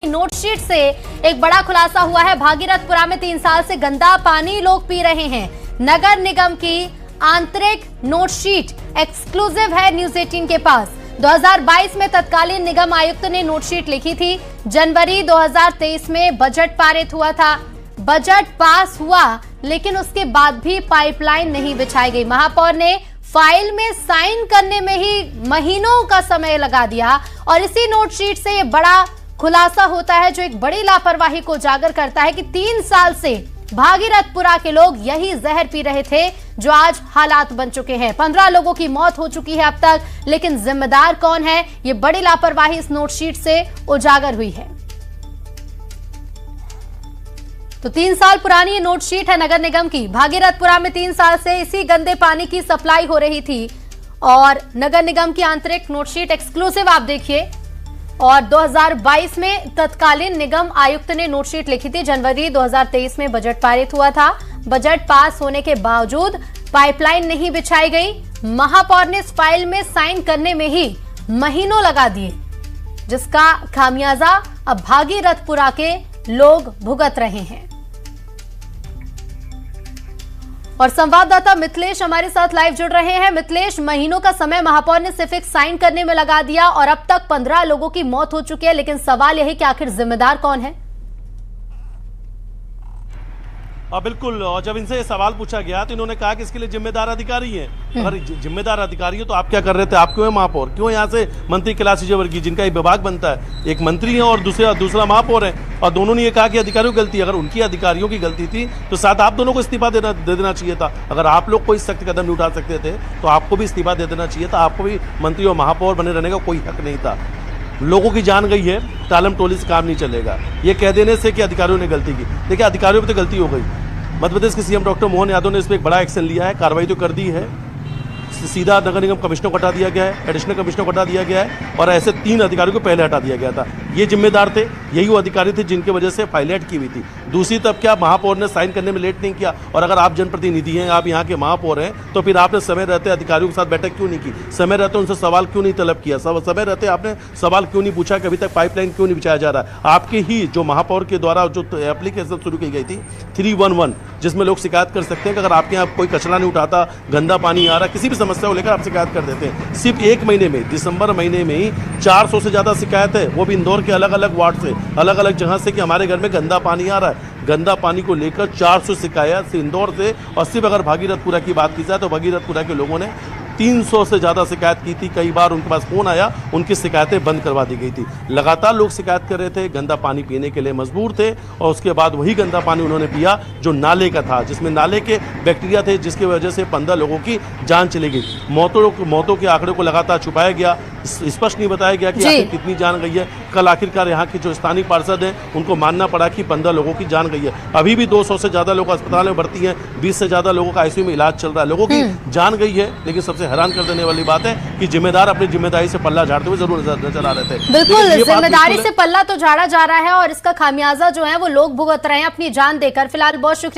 Note sheet से एक बड़ा खुलासा हुआ है। भागीरथपुरा में 3 साल से गंदा पानी लोग पी रहे हैं। नगर निगम की आंतरिक नोटशीट एक्सक्लूसिव है न्यूज 18 के पास। 2022 में तत्कालीन निगम आयुक्त ने नोटशीट लिखी थी। जनवरी 2023 में बजट पारित हुआ था। बजट पास हुआ, लेकिन उसके बाद भी पाइपलाइन नहीं बिछाई गई। महापौर ने फाइल में साइन करने में ही महीनों का समय लगा दिया और इसी नोटशीट से ये बड़ा खुलासा होता है, जो एक बड़ी लापरवाही को उजागर करता है कि 3 साल से भागीरथपुरा के लोग यही जहर पी रहे थे, जो आज हालात बन चुके हैं। 15 लोगों की मौत हो चुकी है अब तक, लेकिन जिम्मेदार कौन है? ये बड़ी लापरवाही इस नोटशीट से उजागर हुई है। तो 3 साल पुरानी ये नोटशीट है नगर निगम की। भागीरथपुरा में 3 साल से इसी गंदे पानी की सप्लाई हो रही थी और नगर निगम की आंतरिक नोटशीट एक्सक्लूसिव आप देखिए। और 2022 में तत्कालीन निगम आयुक्त ने नोटशीट लिखी थी। जनवरी 2023 में बजट पारित हुआ था। बजट पास होने के बावजूद पाइपलाइन नहीं बिछाई गई। महापौर ने इस फाइल में साइन करने में ही महीनों लगा दिए, जिसका खामियाजा अब भागीरथपुरा के लोग भुगत रहे हैं। और संवाददाता मिथिलेश हमारे साथ लाइव जुड़ रहे हैं। मिथिलेश, महीनों का समय महापौर ने सिर्फ एक साइन करने में लगा दिया और अब तक 15 लोगों की मौत हो चुकी है, लेकिन सवाल यही कि आखिर जिम्मेदार कौन है? बिल्कुल, और जब इनसे सवाल पूछा गया तो इन्होंने कहा कि इसके लिए जिम्मेदार अधिकारी हैं। अगर जिम्मेदार अधिकारी है तो आप क्या कर रहे थे? आप क्यों है महापौर? क्यों यहाँ से मंत्री कैलाश विजयवर्गीय, जिनका एक विभाग बनता है, एक मंत्री है और दूसरा महापौर है, और दोनों ने ये कहा कि अधिकारियों की गलती। अगर उनकी अधिकारियों की गलती थी तो साथ आप दोनों को इस्तीफा दे देना चाहिए था। अगर आप लोग कोई सख्त कदम नहीं उठा सकते थे तो आपको भी इस्तीफा दे देना चाहिए था। आपको भी मंत्री और महापौर बने रहने का कोई हक नहीं था। लोगों की जान गई है, टालम टोली से काम नहीं चलेगा। ये कह देने से कि अधिकारियों ने गलती की, देखिए अधिकारियों पर तो गलती हो गई। मध्य प्रदेश के सीएम डॉक्टर मोहन यादव ने इस पर एक बड़ा एक्शन लिया है, कार्रवाई तो कर दी है। सीधा नगर निगम कमिश्नर को हटा दिया गया है, एडिशनल कमिश्नर को हटा दिया गया है, और ऐसे 3 अधिकारियों को पहले हटा दिया गया था। ये जिम्मेदार थे, यही वो अधिकारी थे जिनकी वजह से फाइल ऐड की हुई थी। दूसरी तब क्या महापौर ने साइन करने में लेट नहीं किया? और अगर आप जनप्रतिनिधि हैं, आप यहाँ के महापौर हैं, तो फिर आपने समय रहते अधिकारियों के साथ बैठक क्यों नहीं की? समय रहते उनसे सवाल क्यों नहीं तलब किया? समय रहते आपने सवाल क्यों नहीं पूछा कि अभी तक पाइपलाइन क्यों नहीं बिछाया जा रहा है? आपके ही जो महापौर के द्वारा जो एप्लीकेशन शुरू की गई थी 311, जिसमें लोग शिकायत कर सकते हैं कि अगर आपके यहाँ कोई कचरा नहीं उठाता, गंदा पानी आ रहा, किसी भी समस्या को लेकर आप शिकायत कर देते हैं। सिर्फ 1 महीने में, दिसंबर महीने में ही 400 से ज्यादा शिकायत है, वो भी इंदौर के अलग अलग वार्ड से, अलग अलग जगह से, कि हमारे घर में गंदा पानी आ रहा है। गंदा पानी को लेकर 400 शिकायत इंदौर से। और सिर्फ अगर भागीरथपुरा की बात की जाए तो भागीरथपुरा के लोगों ने 300 से ज़्यादा शिकायत की थी। कई बार उनके पास फोन आया, उनकी शिकायतें बंद करवा दी गई थी। लगातार लोग शिकायत कर रहे थे, गंदा पानी पीने के लिए मजबूर थे, और उसके बाद वही गंदा पानी उन्होंने पिया जो नाले का था, जिसमें नाले के बैक्टीरिया थे, जिसकी वजह से 15 लोगों की जान चली गई। मौतों के आंकड़े को लगातार छुपाया गया, स्पष्ट नहीं बताया गया कि आखिर कितनी जान गई है। कल आखिरकार यहाँ के जो स्थानीय पार्षद हैं उनको मानना पड़ा कि 15 लोगों की जान गई है। अभी भी 200 से ज़्यादा लोग अस्पताल में भर्ती हैं, 20 से ज़्यादा लोगों का आईसीयू में इलाज चल रहा है। लोगों की जान गई है, लेकिन सबसे हैरान कर देने वाली बात है कि जिम्मेदार अपनी जिम्मेदारी से पल्ला झाड़ते हुए जरूर नजर आ रहे थे। बिल्कुल, जिम्मेदारी से पल्ला तो झाड़ा जा रहा है और इसका खामियाजा जो है वो लोग भुगत रहे हैं अपनी जान देकर। फिलहाल बहुत शुक्रिया।